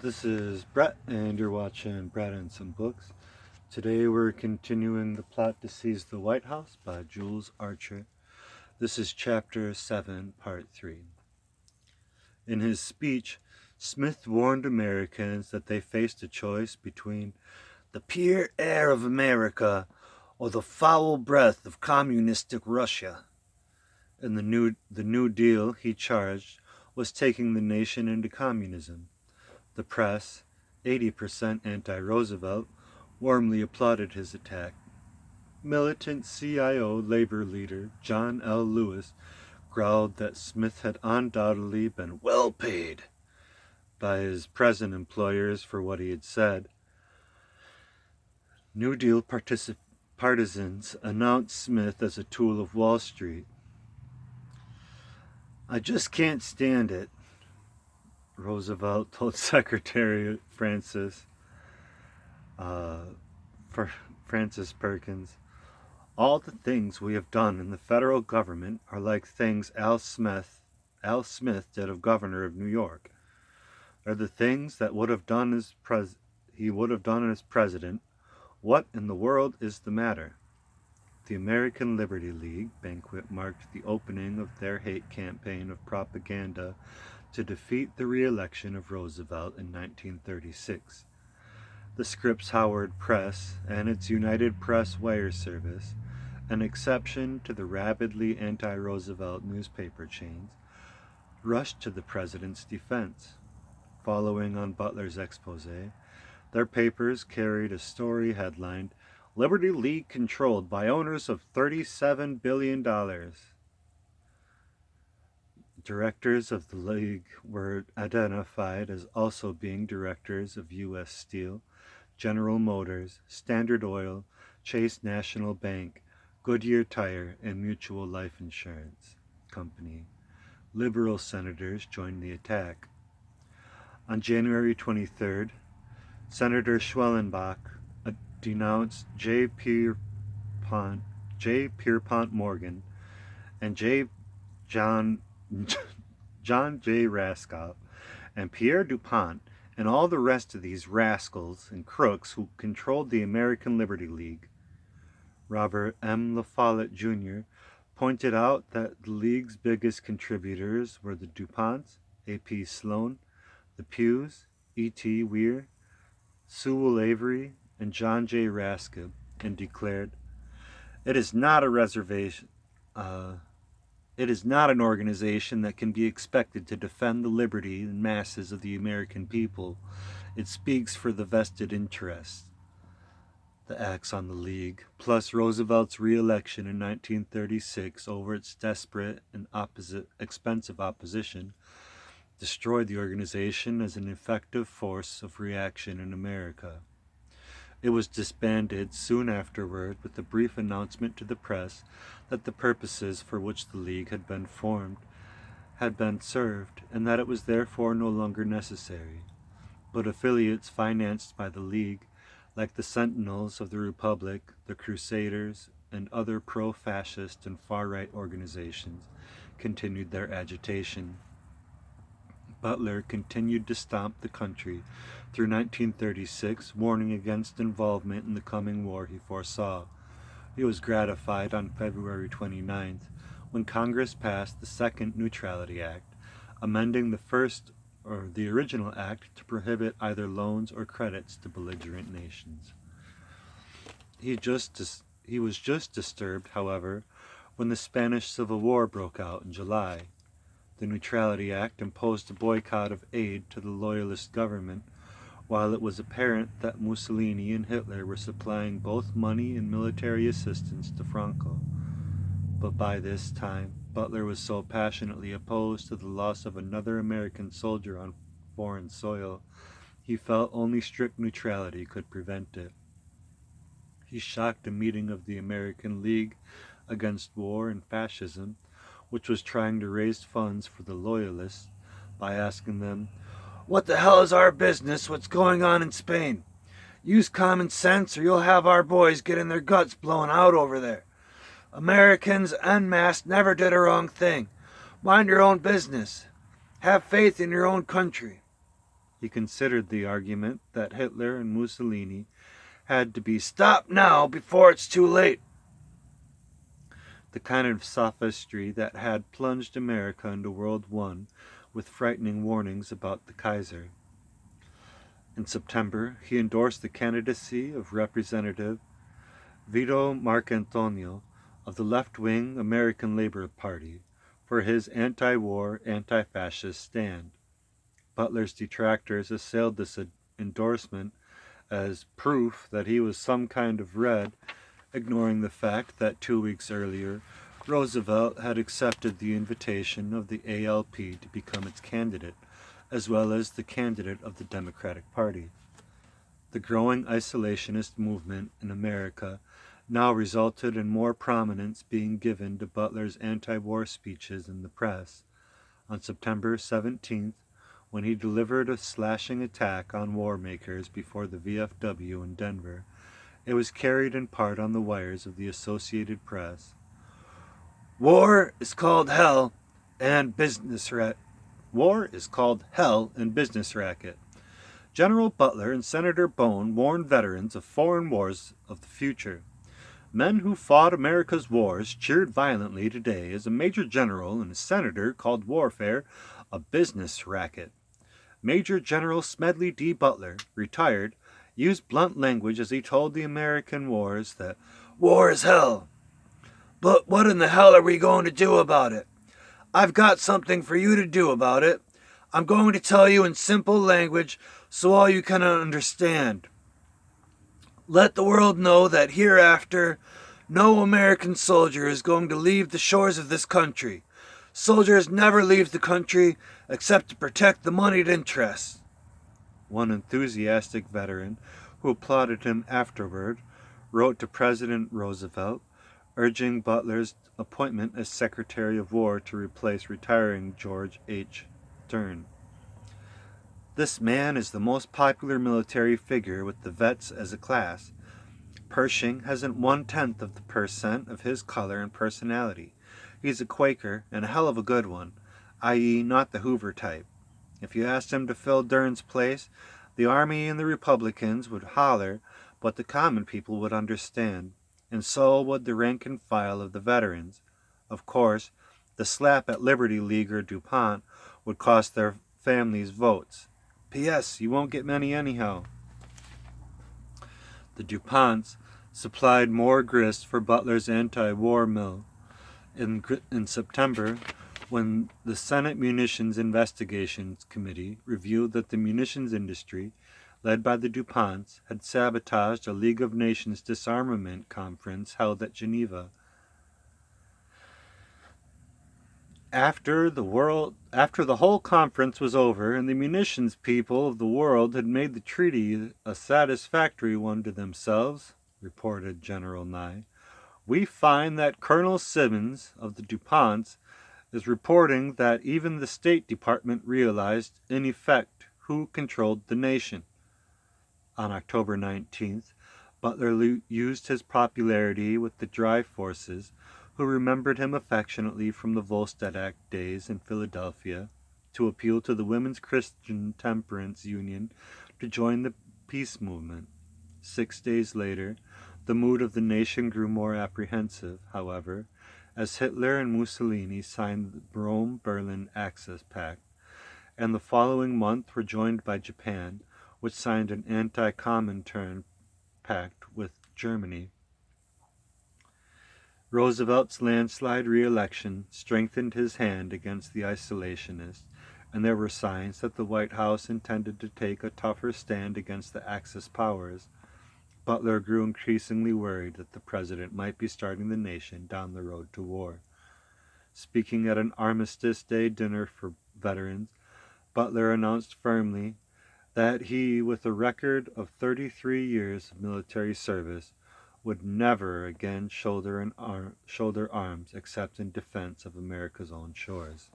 This is Brett, and you're watching Brett and Some Books. Today we're continuing the plot to seize the White House by Jules Archer. This is Chapter 7, Part 3. In his speech, Smith warned Americans that they faced a choice between the pure air of America or the foul breath of communistic Russia. And the New Deal, he charged, was taking the nation into communism. The press, 80% anti-Roosevelt, warmly applauded his attack. Militant CIO labor leader John L. Lewis growled that Smith had undoubtedly been well paid by his present employers for what he had said. New Deal partisans announced Smith as a tool of Wall Street. "I just can't stand it," Roosevelt told Secretary Francis Perkins. "All the things we have done in the federal government are like things Al Smith did of governor of New York. They're the things that he would have done as president. What in the world is the matter?" The American Liberty League banquet marked the opening of their hate campaign of propaganda to defeat the re-election of Roosevelt in 1936. The Scripps Howard Press and its United Press wire service, an exception to the rabidly anti-Roosevelt newspaper chains, rushed to the president's defense. Following on Butler's expose, their papers carried a story headlined, "Liberty League controlled by owners of $37 billion. Directors of the League were identified as also being directors of U.S. Steel, General Motors, Standard Oil, Chase National Bank, Goodyear Tire, and Mutual Life Insurance Company. Liberal senators joined the attack. On January 23rd, Senator Schwellenbach denounced J. Pierpont Morgan and John J. Raskow and Pierre DuPont and all the rest of these rascals and crooks who controlled the American Liberty League. Robert M. La Follette, Jr. pointed out that the League's biggest contributors were the DuPonts, A.P. Sloan, the Pews, E.T. Weir, Sewell Avery, and John J. Raskow, and declared, It is not an organization that can be expected to defend the liberty and masses of the American people. It speaks for the vested interests." The acts on the League, plus Roosevelt's re-election in 1936 over its desperate and expensive opposition, destroyed the organization as an effective force of reaction in America. It was disbanded soon afterward with a brief announcement to the press that the purposes for which the League had been formed had been served, and that it was therefore no longer necessary. But affiliates financed by the League, like the Sentinels of the Republic, the Crusaders, and other pro-fascist and far-right organizations, continued their agitation. Butler continued to stomp the country through 1936, warning against involvement in the coming war he foresaw. He was gratified on February 29th when Congress passed the Second Neutrality Act, amending the original act to prohibit either loans or credits to belligerent nations. He was just disturbed, however, when the Spanish Civil War broke out in July. The Neutrality Act imposed a boycott of aid to the Loyalist government, while it was apparent that Mussolini and Hitler were supplying both money and military assistance to Franco. But by this time, Butler was so passionately opposed to the loss of another American soldier on foreign soil, he felt only strict neutrality could prevent it. He shocked a meeting of the American League Against War and Fascism, which was trying to raise funds for the Loyalists, by asking them, "What the hell is our business what's going on in Spain? Use common sense or you'll have our boys getting their guts blown out over there. Americans en masse never did a wrong thing. Mind your own business. Have faith in your own country." He considered the argument that Hitler and Mussolini had to be stopped now before it's too late, the kind of sophistry that had plunged America into World War with frightening warnings about the Kaiser. In September, he endorsed the candidacy of Representative Vito Marcantonio of the left-wing American Labor Party for his anti-war, anti-fascist stand. Butler's detractors assailed this endorsement as proof that he was some kind of red, ignoring the fact that 2 weeks earlier, Roosevelt had accepted the invitation of the ALP to become its candidate, as well as the candidate of the Democratic Party. The growing isolationist movement in America now resulted in more prominence being given to Butler's anti-war speeches in the press. On September 17th, when he delivered a slashing attack on war makers before the VFW in Denver, it was carried in part on the wires of the Associated Press. War is called hell and business racket. General Butler and Senator Bone warned veterans of foreign wars of the future. Men who fought America's wars cheered violently today as a major general and a senator called warfare a business racket. Major General Smedley D Butler, retired, used blunt language as he told the American wars that war is hell. But what in the hell are we going to do about it? I've got something for you to do about it. I'm going to tell you in simple language so all you can understand. Let the world know that hereafter, no American soldier is going to leave the shores of this country. Soldiers never leave the country except to protect the moneyed interests. One enthusiastic veteran, who applauded him afterward, wrote to President Roosevelt, urging Butler's appointment as Secretary of War to replace retiring George H. Stern. This man is the most popular military figure with the vets as a class. Pershing hasn't 0.1% of his color and personality. He's a Quaker, and a hell of a good one, i.e. not the Hoover type. If you asked him to fill Dern's place, the Army and the Republicans would holler, but the common people would understand, and so would the rank and file of the veterans. Of course, the slap at Liberty League or DuPont would cost their families votes. P.S. You won't get many anyhow. The DuPonts supplied more grist for Butler's anti-war mill. In September, when the Senate Munitions Investigations Committee revealed that the munitions industry, led by the DuPonts, had sabotaged a League of Nations disarmament conference held at Geneva. After the whole conference was over and the munitions people of the world had made the treaty a satisfactory one to themselves, reported General Nye, we find that Colonel Simmons of the DuPonts is reporting that even the State Department realized, in effect, who controlled the nation. On October 19th, Butler used his popularity with the Dry Forces, who remembered him affectionately from the Volstead Act days in Philadelphia, to appeal to the Women's Christian Temperance Union to join the peace movement. 6 days later, the mood of the nation grew more apprehensive, however, as Hitler and Mussolini signed the Rome-Berlin Axis Pact, and the following month were joined by Japan, which signed an anti-Comintern pact with Germany. Roosevelt's landslide re-election strengthened his hand against the isolationists, and there were signs that the White House intended to take a tougher stand against the Axis powers. Butler grew increasingly worried that the president might be starting the nation down the road to war. Speaking at an Armistice Day dinner for veterans, Butler announced firmly that he, with a record of 33 years of military service, would never again shoulder arms except in defense of America's own shores.